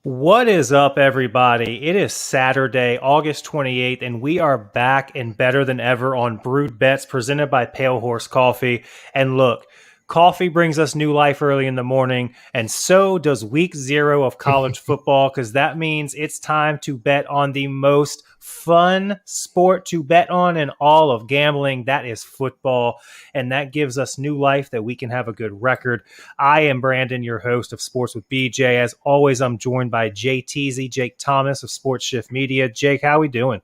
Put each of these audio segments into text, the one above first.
What is up, everybody? It is Saturday, August 28th, and we are back and better than ever on Brewed Bets presented by Pale Horse Coffee. And look, coffee brings us new life early in the morning, and so does week zero of college football, because that means it's time to bet on the most fun sport to bet on in all of gambling. That is football, and that gives us new life that we can have a good record. I am Brandon, your host of Sports with BJ. As always, I'm joined by JTZ, Jake Thomas of Sports Shift Media. Jake, how we doing?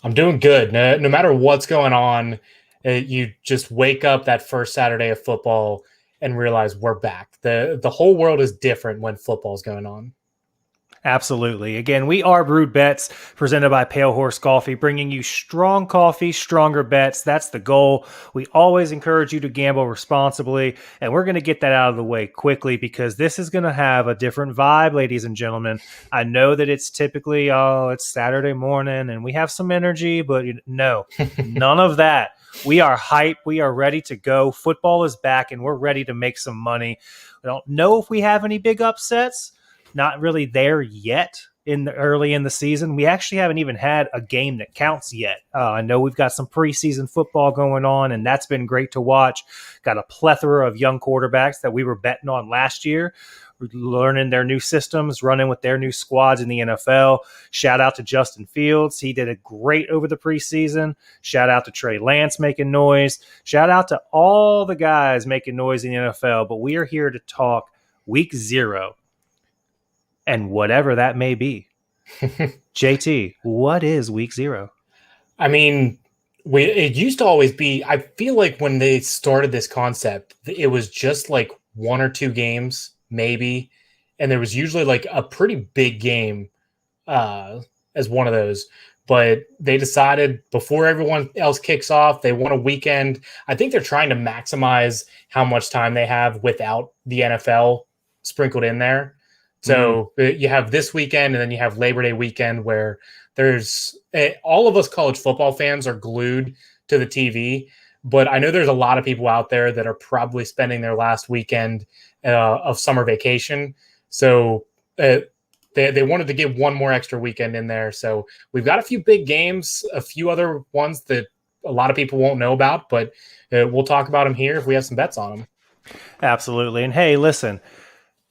I'm doing good. No matter what's going on, you just wake up that first Saturday of football and realize we're back. The whole world is different when football's going on. Absolutely. Again, we are Brewed Bets presented by Pale Horse Coffee, bringing you strong coffee, stronger bets. That's the goal. We always encourage you to gamble responsibly, and we're going to get that out of the way quickly because this is going to have a different vibe, ladies and gentlemen. I know that it's typically, it's Saturday morning and we have some energy, but no, none of that. We are hype. We are ready to go. Football is back, and we're ready to make some money. We don't know if we have any big upsets. Not really there yet early in the season. We actually haven't even had a game that counts yet. I know we've got some preseason football going on, and that's been great to watch. Got a plethora of young quarterbacks that we were betting on last year, learning their new systems, running with their new squads in the NFL. Shout out to Justin Fields. He did a great over the preseason. Shout out to Trey Lance making noise. Shout out to all the guys making noise in the NFL. But we are here to talk week zero and whatever that may be. JT, what is week zero? I mean, it used to always be, I feel like when they started this concept, it was just like one or two games, maybe. And there was usually like a pretty big game as one of those. But they decided before everyone else kicks off, they want a weekend. I think they're trying to maximize how much time they have without the NFL sprinkled in there. So you have this weekend, and then you have Labor Day weekend where there's all of us college football fans are glued to the TV. But I know there's a lot of people out there that are probably spending their last weekend of summer vacation. So they wanted to get one more extra weekend in there. So we've got a few big games, a few other ones that a lot of people won't know about, but we'll talk about them here if we have some bets on them. Absolutely. And hey, listen,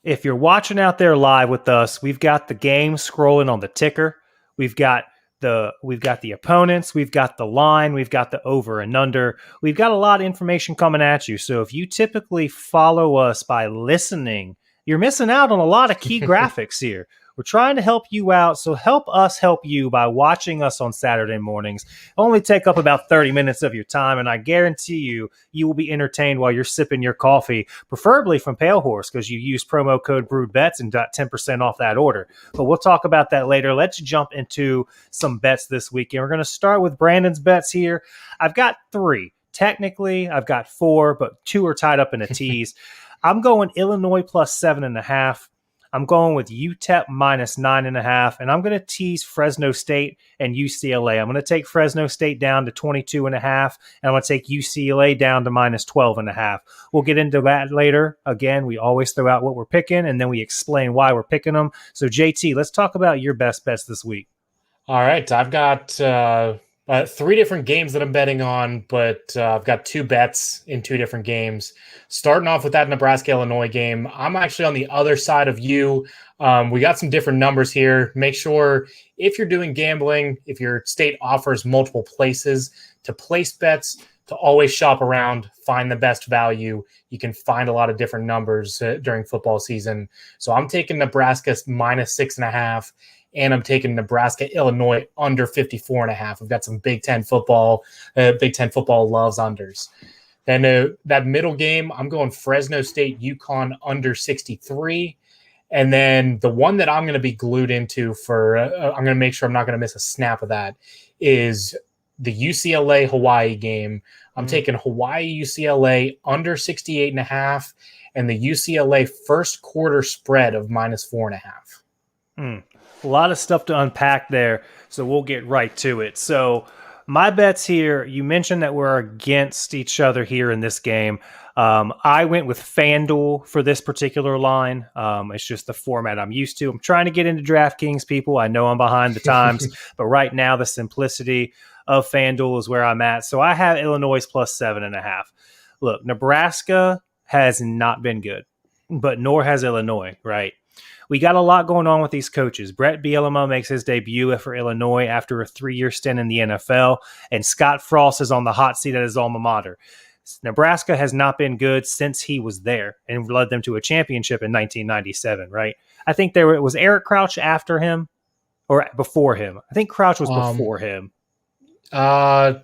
if you're watching out there live with us, we've got the game scrolling on the ticker. We've got the opponents, we've got the line, we've got the over and under. We've got a lot of information coming at you. So if you typically follow us by listening, you're missing out on a lot of key graphics here. We're trying to help you out, so help us help you by watching us on Saturday mornings. Only take up about 30 minutes of your time, and I guarantee you will be entertained while you're sipping your coffee, preferably from Pale Horse, because you use promo code BREWEDBETS and got 10% off that order. But we'll talk about that later. Let's jump into some bets this weekend. We're going to start with Brandon's bets here. I've got three. Technically, I've got four, but two are tied up in a tease. I'm going Illinois plus 7.5. I'm going with UTEP minus 9.5, and I'm going to tease Fresno State and UCLA. I'm going to take Fresno State down to 22.5, and I'm going to take UCLA down to minus 12.5. We'll get into that later. Again, we always throw out what we're picking, and then we explain why we're picking them. So, JT, let's talk about your best bets this week. All right. I've got three different games that I'm betting on, but I've got two bets in two different games. Starting off with that Nebraska-Illinois game, I'm actually on the other side of you. We got some different numbers here. Make sure if you're doing gambling, if your state offers multiple places to place bets, to always shop around, find the best value. You can find a lot of different numbers during football season. So I'm taking Nebraska minus 6.5. And I'm taking Nebraska, Illinois under 54.5. We've got some Big Ten football. Big Ten football loves unders. Then that middle game, I'm going Fresno State, UConn under 63. And then the one that I'm going to be glued into I'm going to make sure I'm not going to miss a snap of that is the UCLA Hawaii game. I'm taking Hawaii UCLA under 68.5 and the UCLA first quarter spread of minus 4.5. A lot of stuff to unpack there, so we'll get right to it. So My bets here, you mentioned that we're against each other here in this game. I went with FanDuel for this particular line. It's just the format I'm used to. I'm trying to get into DraftKings, people. I know I'm behind the times, but right now the simplicity of FanDuel is where I'm at. So I have Illinois plus 7.5. Look, Nebraska has not been good, but nor has Illinois, right? We got a lot going on with these coaches. Brett Bielema makes his debut for Illinois after a 3-year stint in the NFL, and Scott Frost is on the hot seat at his alma mater. Nebraska has not been good since he was there and led them to a championship in 1997, right? I think was Eric Crouch after him or before him. I think Crouch was before him. So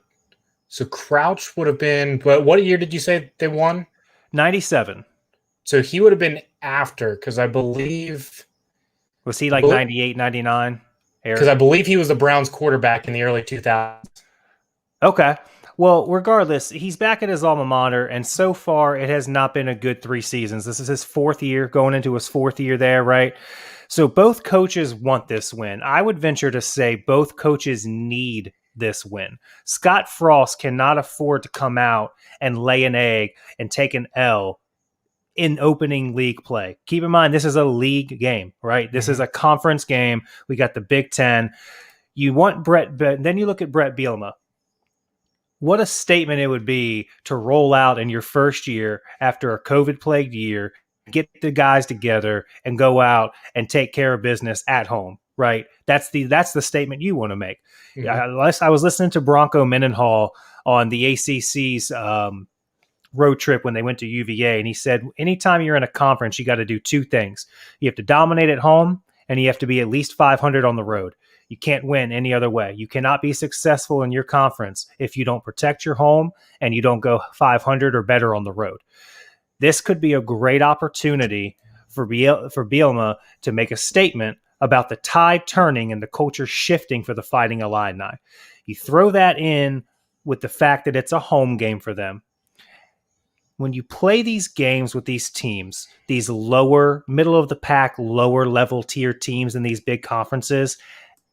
Crouch would have been, but what year did you say they won? 97. So he would have been after, because I believe... Was he like 98, 99? Because I believe he was the Browns quarterback in the early 2000s. Okay. Well, regardless, he's back at his alma mater, and so far it has not been a good 3 seasons. This is his 4th year, going into his 4th year there, right? So both coaches want this win. I would venture to say both coaches need this win. Scott Frost cannot afford to come out and lay an egg and take an L in opening league play. Keep in mind, this is a league game, right? This is a conference game. We got the Big Ten. You want then you look at Brett Bielema. What a statement it would be to roll out in your first year after a COVID-plagued year, get the guys together and go out and take care of business at home, right? That's the statement you want to make. I was listening to Bronco Mendenhall on the ACC's road trip when they went to UVA, and he said anytime you're in a conference, you got to do 2 things. You have to dominate at home, and you have to be at least 500 on the road. You can't win any other way. You cannot be successful in your conference if you don't protect your home and you don't go 500 or better on the road. This could be a great opportunity for Bielema to make a statement about the tide turning and the culture shifting for the Fighting Illini. You throw that in with the fact that it's a home game for them. When you play these games with these teams, these lower, middle of the pack, lower level tier teams in these big conferences,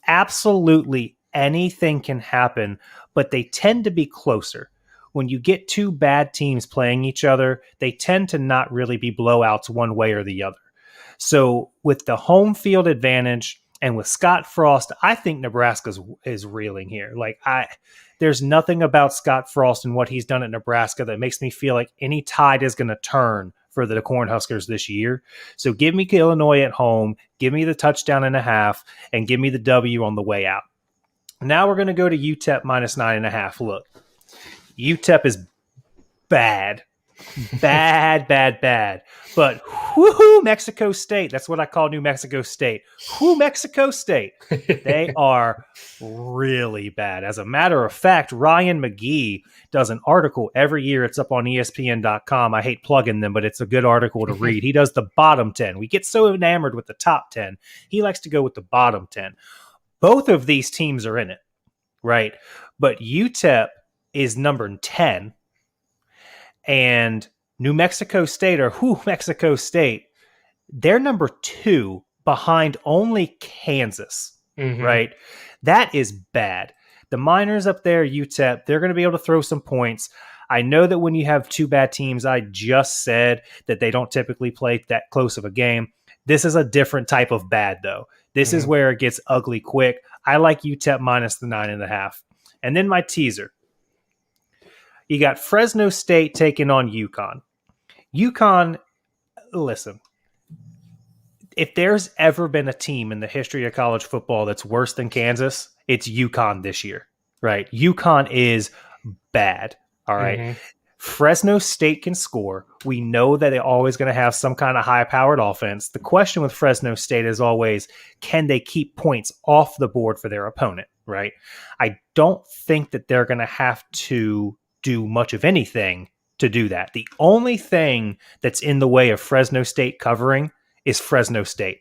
absolutely anything can happen, but they tend to be closer. When you get 2 bad teams playing each other, they tend to not really be blowouts one way or the other. So with the home field advantage and with Scott Frost, I think Nebraska is reeling here. There's nothing about Scott Frost and what he's done at Nebraska that makes me feel like any tide is going to turn for the Cornhuskers this year. So give me Illinois at home, give me the touchdown and a half, and give me the W on the way out. Now we're going to go to UTEP minus 9.5. Look, UTEP is bad. Bad. But woohoo, Mexico State. That's what I call New Mexico State. Whoo, Mexico State. They are really bad. As a matter of fact, Ryan McGee does an article every year. It's up on ESPN.com. I hate plugging them, but it's a good article to read. He does the bottom 10. We get so enamored with the top 10. He likes to go with the bottom 10. Both of these teams are in it, right? But UTEP is number 10. And New Mexico State, or Mexico State, they're number 2 behind only Kansas, right? That is bad. The Miners up there, UTEP, they're going to be able to throw some points. I know that when you have 2 bad teams, I just said that they don't typically play that close of a game. This is a different type of bad, though. This is where it gets ugly quick. I like UTEP minus the 9.5. And then my teaser. You got Fresno State taking on UConn. UConn, listen, if there's ever been a team in the history of college football that's worse than Kansas, it's UConn this year, right? UConn is bad, all right? Fresno State can score. We know that they're always going to have some kind of high-powered offense. The question with Fresno State is always, can they keep points off the board for their opponent, right? I don't think that they're going to have to do much of anything to do that. The only thing that's in the way of Fresno State covering is Fresno State.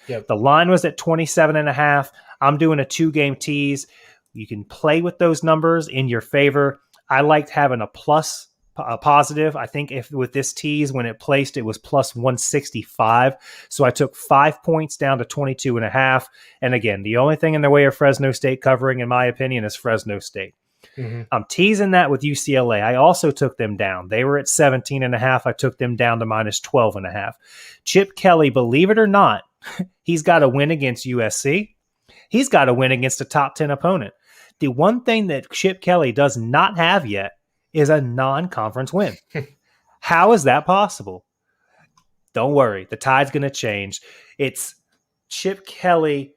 Yep. The line was at 27.5. I'm doing a 2-game tease. You can play with those numbers in your favor. I liked having a positive. I think if with this tease, when it placed, it was plus 165. So I took 5 points down to 22.5. And again, the only thing in the way of Fresno State covering, in my opinion, is Fresno State. Mm-hmm. I'm teasing that with UCLA. I also took them down. They were at 17.5. I took them down to minus 12.5. Chip Kelly, believe it or not, he's got to win against USC. He's got to win against a top 10 opponent. The one thing that Chip Kelly does not have yet is a non-conference win. How is that possible? Don't worry. The tide's going to change. It's Chip Kelly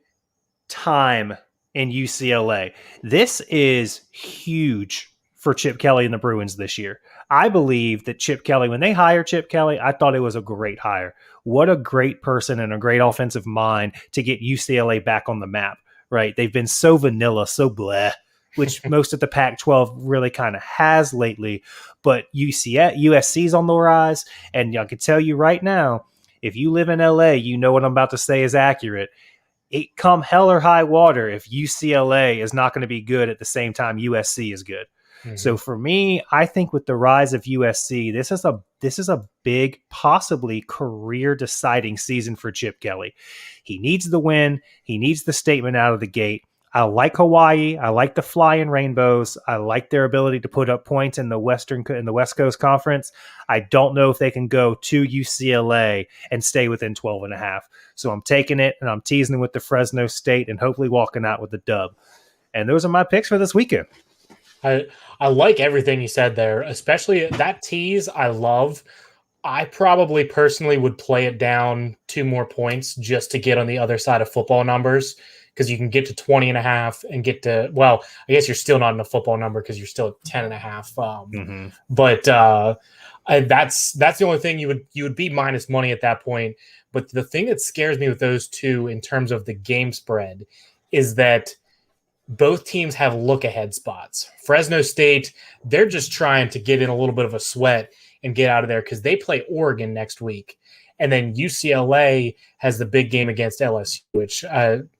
time in UCLA. This is huge for Chip Kelly and the Bruins this year. I believe that Chip Kelly, when they hired Chip Kelly, I thought it was a great hire. What a great person and a great offensive mind to get UCLA back on the map, right? They've been so vanilla, so bleh, which most of the Pac-12 really kind of has lately. But USC's on the rise, and I can tell you right now, if you live in LA, you know what I'm about to say is accurate. It come hell or high water if UCLA is not going to be good at the same time USC is good. Mm-hmm. So for me, I think with the rise of USC, this is a big, possibly career deciding season for Chip Kelly. He needs the win. He needs the statement out of the gate. I like Hawaii. I like the flying rainbows. I like their ability to put up points in the West Coast Conference. I don't know if they can go to UCLA and stay within 12.5. So I'm taking it and I'm teasing with the Fresno State and hopefully walking out with the dub. And those are my picks for this weekend. I like everything you said there, especially that tease. I love. I probably personally would play it down 2 more points just to get on the other side of football numbers, because you can get to 20.5 and get to, well, I guess you're still not in a football number because you're still at 10.5. But that's the only thing you would be minus money at that point. But the thing that scares me with those two in terms of the game spread is that both teams have look-ahead spots. Fresno State, they're just trying to get in a little bit of a sweat and get out of there because they play Oregon next week. And then UCLA has the big game against LSU, which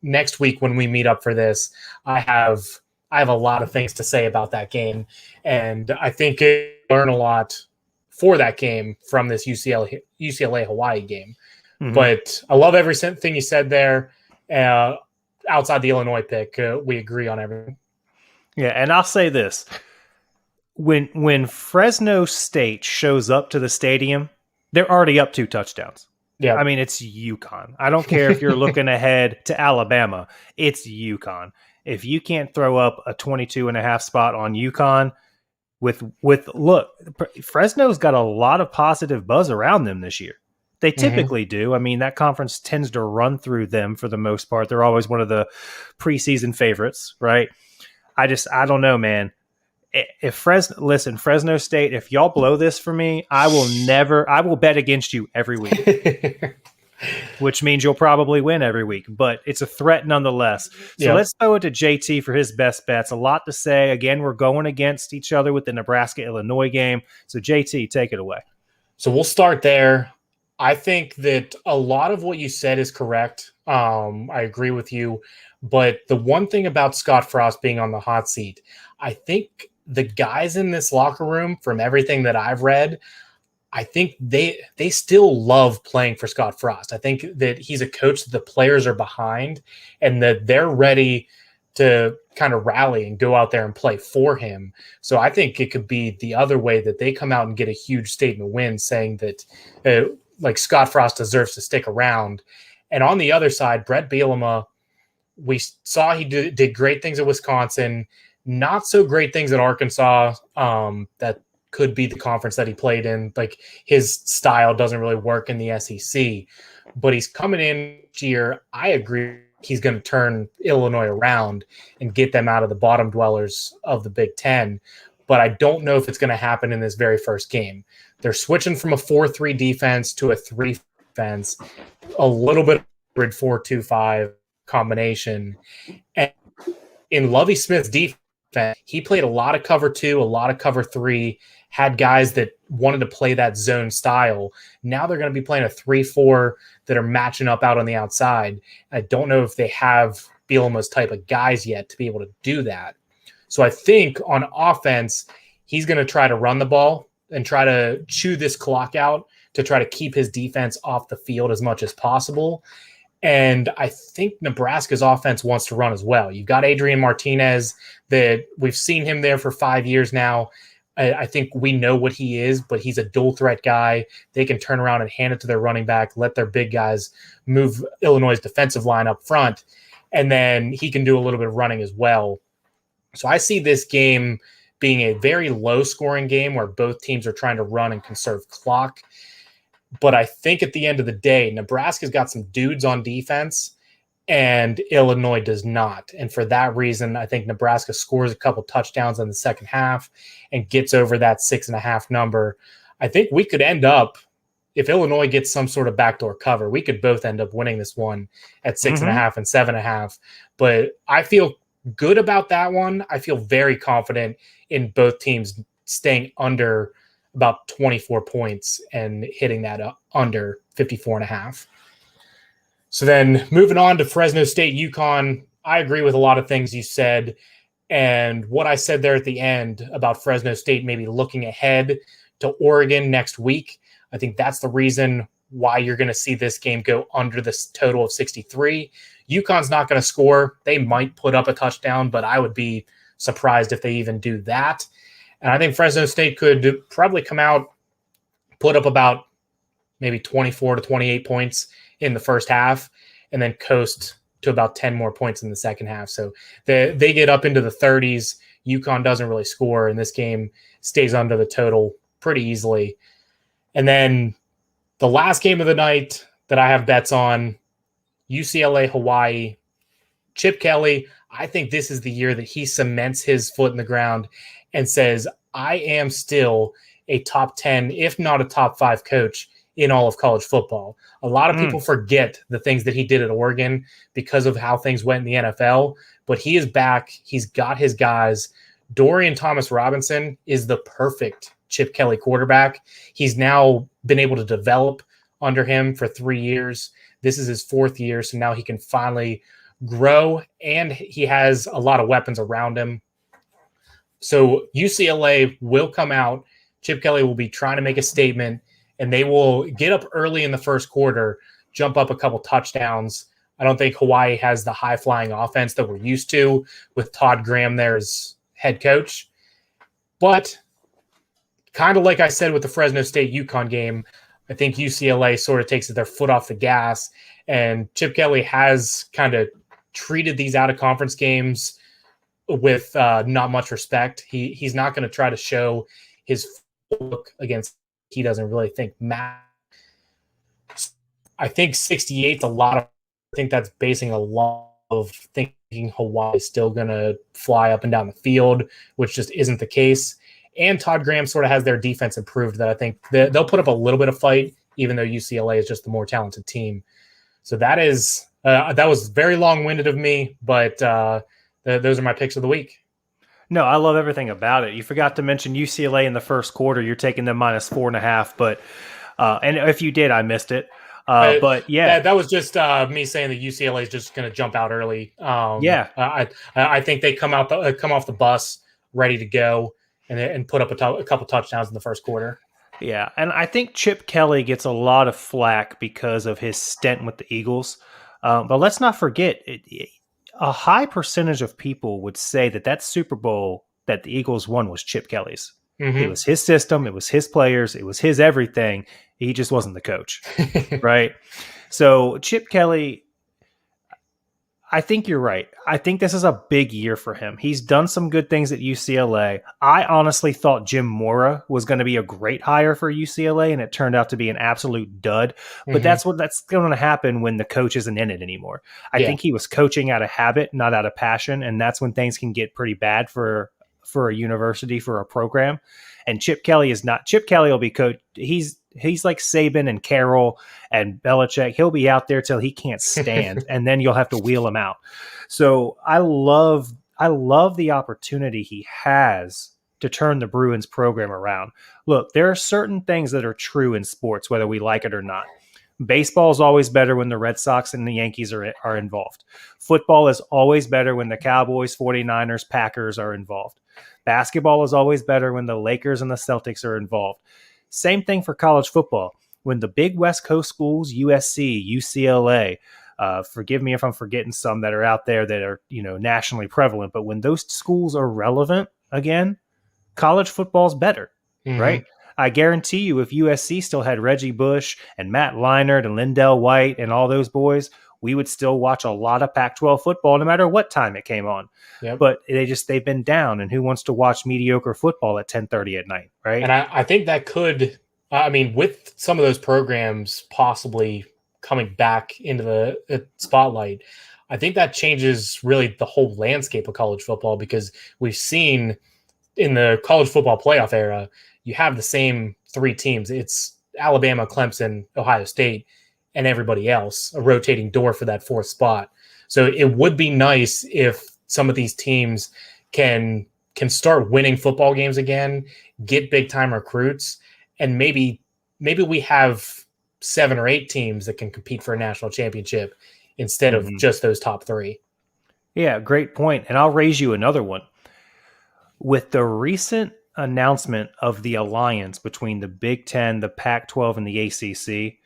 next week when we meet up for this, I have a lot of things to say about that game. And I think you learn a lot for that game from this UCLA Hawaii game. Mm-hmm. But I love everything you said there. Outside the Illinois pick, we agree on everything. Yeah, and I'll say this. When Fresno State shows up to the stadium, they're already up 2 touchdowns. Yeah, I mean, it's UConn. I don't care if you're looking ahead to Alabama. It's UConn. If you can't throw up a 22.5 spot on UConn look, Fresno's got a lot of positive buzz around them this year. They typically do. I mean, that conference tends to run through them for the most part. They're always one of the preseason favorites, right? I don't know, man. If Fresno State, if y'all blow this for me, I will bet against you every week, which means you'll probably win every week, but it's a threat nonetheless. So Let's throw it to JT for his best bets. A lot to say. Again, we're going against each other with the Nebraska-Illinois game. So JT, take it away. So we'll start there. I think that a lot of what you said is correct. I agree with you. But the one thing about Scott Frost being on the hot seat, I think the guys in this locker room, from everything that I've read, I think they still love playing for Scott Frost. I think that he's a coach that the players are behind and that they're ready to kind of rally and go out there and play for him. So I think it could be the other way, that they come out and get a huge statement win saying that like Scott Frost deserves to stick around. And on the other side, Brett Bielema, we saw he did great things at Wisconsin, not so great things at Arkansas. That could be the conference that he played in. Like, his style doesn't really work in the SEC, but he's coming in this year. I agree. He's going to turn Illinois around and get them out of the bottom dwellers of the Big Ten. But I don't know if it's going to happen in this very first game. They're switching from a 4-3 defense to a 3 defense, a little bit of 4-2-5 combination. And in Lovie Smith's defense, he played a lot of cover 2, a lot of cover 3, had guys that wanted to play that zone style. Now they're going to be playing a 3-4 that are matching up out on the outside. I don't know if they have Bielema's type of guys yet to be able to do that. So I think on offense, he's going to try to run the ball and try to chew this clock out to try to keep his defense off the field as much as possible. And I think Nebraska's offense wants to run as well. You've got Adrian Martinez that we've seen him there for 5 years now. I think we know what he is, but he's a dual threat guy. They can turn around and hand it to their running back, let their big guys move Illinois' defensive line up front, and then he can do a little bit of running as well. So I see this game being a very low-scoring game where both teams are trying to run and conserve clock. But I think at the end of the day, Nebraska's got some dudes on defense and Illinois does not. And for that reason, I think Nebraska scores a couple touchdowns in the second half and gets over that 6.5 number. I think we could end up, if Illinois gets some sort of backdoor cover, we could both end up winning this one at 6.5 and 7.5. But I feel good about that one. I feel very confident in both teams staying under about 24 points and hitting that under 54.5. So then moving on to Fresno State, UConn, I agree with a lot of things you said. And what I said there at the end about Fresno State maybe looking ahead to Oregon next week, I think that's the reason why you're going to see this game go under this total of 63. UConn's not going to score. They might put up a touchdown, but I would be surprised if they even do that. And I think Fresno State could probably come out, put up about maybe 24 to 28 points in the first half, and then coast to about 10 more points in the second half. So they get up into the 30s. UConn doesn't really score, and this game stays under the total pretty easily. And then the last game of the night that I have bets on, UCLA, Hawaii. Chip Kelly, I think this is the year that he cements his foot in the ground and says, I am still a top 10, if not a top 5 coach in all of college football. A lot of people forget the things that he did at Oregon because of how things went in the NFL, but he is back. He's got his guys. Dorian Thomas-Robinson is the perfect Chip Kelly quarterback. He's now been able to develop under him for 3 years. This is his 4th year, so now he can finally grow, and he has a lot of weapons around him. So UCLA will come out. Chip Kelly will be trying to make a statement, and they will get up early in the first quarter, jump up a couple touchdowns. I don't think Hawaii has the high-flying offense that we're used to with Todd Graham there as head coach. But kind of like I said with the Fresno State-UConn game, I think UCLA sort of takes their foot off the gas, and Chip Kelly has kind of treated these out-of-conference games with not much respect. He's not going to try to show his look against he doesn't really think matters. I think 68 is a lot of. I think that's basing a lot of thinking Hawaii is still going to fly up and down the field, which just isn't the case. And Todd Graham sort of has their defense improved that I think they'll put up a little bit of fight, even though UCLA is just the more talented team. So that is that was very long-winded of me, but those are my picks of the week. No, I love everything about it. You forgot to mention UCLA in the first quarter. You're taking them minus 4.5, but and if you did, I missed it. But yeah, that was just me saying that UCLA is just going to jump out early. I think they come off the bus ready to go and put up a couple touchdowns in the first quarter. Yeah, and I think Chip Kelly gets a lot of flack because of his stint with the Eagles. But let's not forget, a high percentage of people would say that Super Bowl that the Eagles won was Chip Kelly's. Mm-hmm. It was his system. It was his players. It was his everything. He just wasn't the coach, right? So Chip Kelly, I think you're right. I think this is a big year for him. He's done some good things at UCLA. I honestly thought Jim Mora was going to be a great hire for UCLA, and it turned out to be an absolute dud. But that's going to happen when the coach isn't in it anymore. I think he was coaching out of habit, not out of passion, and that's when things can get pretty bad for a university, for a program. And Chip Kelly is not. Chip Kelly will be coach. He's like Saban and Carroll and Belichick. He'll be out there till he can't stand, and then you'll have to wheel him out. So I love the opportunity he has to turn the Bruins program around. Look, there are certain things that are true in sports, whether we like it or not. Baseball is always better when the Red Sox and the Yankees are involved. Football is always better when the Cowboys, 49ers, Packers are involved. Basketball is always better when the Lakers and the Celtics are involved. Same thing for college football. When the big West Coast schools, USC, UCLA, Forgive me if I'm forgetting some that are out there that are, nationally prevalent. But when those schools are relevant again, college football's better, Mm-hmm. right? I guarantee you, if USC still had Reggie Bush and Matt Leinart and Lindell White and all those boys, we would still watch a lot of Pac-12 football, no matter what time it came on. Yep. But they've been down, and who wants to watch mediocre football at 10:30 at night, right? And I think that could, with some of those programs possibly coming back into the spotlight, I think that changes really the whole landscape of college football, because we've seen in the college football playoff era, you have the same three teams. It's Alabama, Clemson, Ohio State, and everybody else, a rotating door for that fourth spot. So it would be nice if some of these teams can start winning football games again, get big time recruits, and maybe we have 7 or 8 teams that can compete for a national championship instead of just those top 3. Yeah, great point. And I'll raise you another one. With the recent announcement of the alliance between the Big Ten, the Pac-12, and the ACC,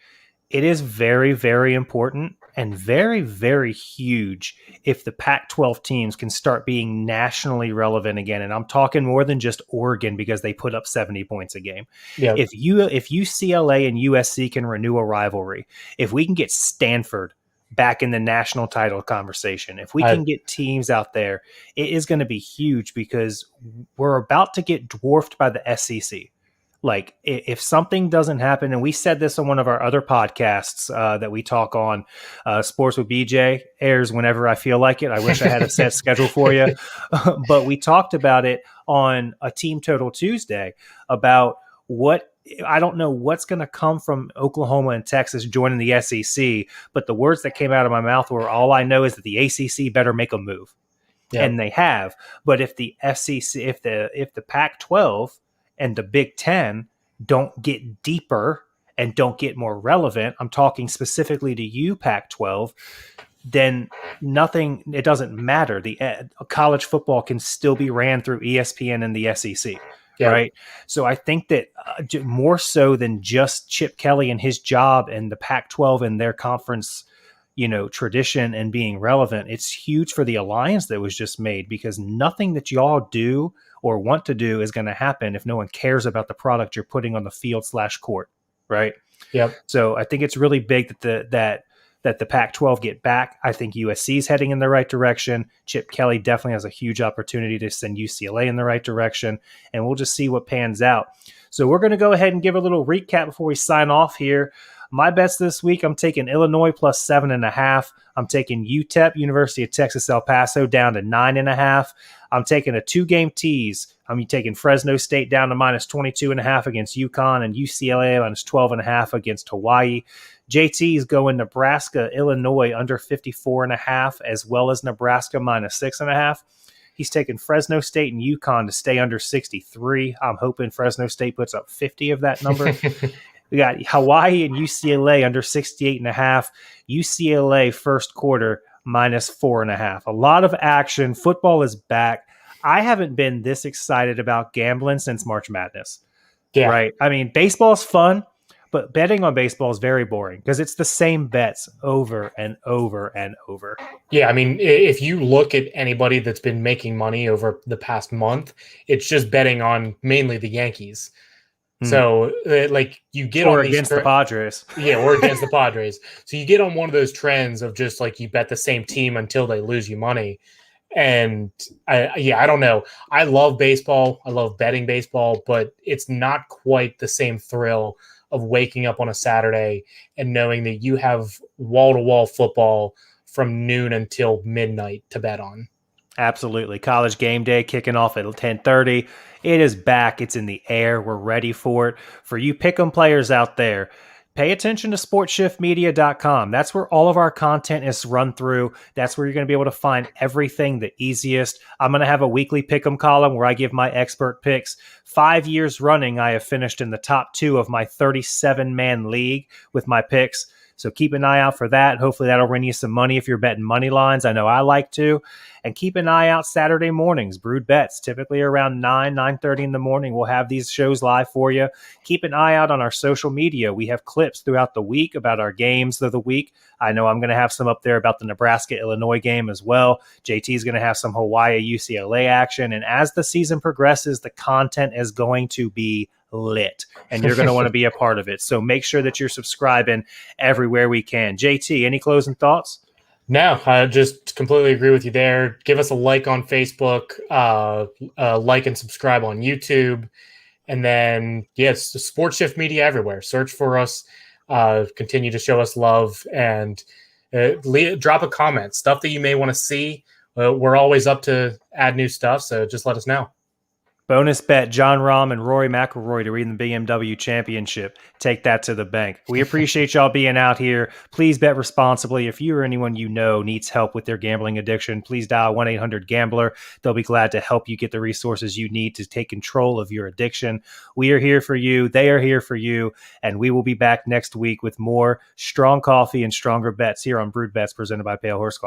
it is very, very important and very, very huge if the Pac-12 teams can start being nationally relevant again. And I'm talking more than just Oregon, because they put up 70 points a game. Yeah. If UCLA and USC can renew a rivalry, if we can get Stanford back in the national title conversation, if we can get teams out there, it is going to be huge, because we're about to get dwarfed by the SEC. Like, if something doesn't happen, and we said this on one of our other podcasts that we talk on, Sports with BJ, airs whenever I feel like it. I wish I had a set schedule for you. But we talked about it on a Team Total Tuesday about I don't know what's going to come from Oklahoma and Texas joining the SEC, but the words that came out of my mouth were, all I know is that the ACC better make a move. Yep. And they have. But if the SEC, if the Pac-12 and the Big Ten don't get deeper and don't get more relevant, I'm talking specifically to you, Pac-12, then it doesn't matter. The college football can still be ran through ESPN and the SEC. Yeah. Right. So I think that more so than just Chip Kelly and his job and the Pac-12 and their conference, tradition and being relevant, it's huge for the alliance that was just made, because nothing that y'all do or want to do is going to happen if no one cares about the product you're putting on the field/court. Right. Yep. So I think it's really big that the Pac-12 get back. I think USC is heading in the right direction. Chip Kelly definitely has a huge opportunity to send UCLA in the right direction, and we'll just see what pans out. So we're going to go ahead and give a little recap before we sign off here. My bets this week, I'm taking Illinois plus 7.5. I'm taking UTEP, University of Texas El Paso, down to 9.5. I'm taking a 2-game tease. I'm taking Fresno State down to minus 22.5 against UConn, and UCLA minus 12.5 against Hawaii. JT is going Nebraska, Illinois under 54.5, as well as Nebraska minus 6.5. He's taking Fresno State and UConn to stay under 63. I'm hoping Fresno State puts up 50 of that number. We got Hawaii and UCLA under 68.5. UCLA first quarter minus 4.5. A lot of action. Football is back. I haven't been this excited about gambling since March Madness. Yeah. Right? I mean, baseball's fun, but betting on baseball is very boring because it's the same bets over and over and over. Yeah, I mean, if you look at anybody that's been making money over the past month, it's just betting on mainly the Yankees. So, you get or on against the Padres. Yeah, or against the Padres. So you get on one of those trends of just you bet the same team until they lose you money. And I don't know. I love baseball. I love betting baseball, but it's not quite the same thrill of waking up on a Saturday and knowing that you have wall-to-wall football from noon until midnight to bet on. Absolutely. College game day kicking off at 10:30. It is back. It's in the air. We're ready for it. For you pick'em players out there, pay attention to sportshiftmedia.com. That's where all of our content is run through. That's where you're going to be able to find everything the easiest. I'm going to have a weekly pick'em column where I give my expert picks. 5 years running, I have finished in the top 2 of my 37-man league with my picks. So keep an eye out for that. Hopefully that'll win you some money if you're betting money lines. I know I like to. And keep an eye out Saturday mornings, Brewed Bets, typically around 9:30 in the morning. We'll have these shows live for you. Keep an eye out on our social media. We have clips throughout the week about our games of the week. I know I'm going to have some up there about the Nebraska-Illinois game as well. JT is going to have some Hawaii-UCLA action. And as the season progresses, the content is going to be lit, and you're going to want to be a part of it. So make sure that you're subscribing everywhere we can. JT, any closing thoughts? No, I just completely agree with you there. Give us a like on Facebook, like and subscribe on YouTube. And then, yes, Sports Shift Media everywhere. Search for us. Continue to show us love and drop a comment. Stuff that you may want to see. We're always up to add new stuff, so just let us know. Bonus bet, John Rahm and Rory McIlroy to win the BMW Championship. Take that to the bank. We appreciate y'all being out here. Please bet responsibly. If you or anyone you know needs help with their gambling addiction, please dial 1-800-GAMBLER. They'll be glad to help you get the resources you need to take control of your addiction. We are here for you. They are here for you. And we will be back next week with more strong coffee and stronger bets here on Brewed Bets presented by Pale Horse Coffee.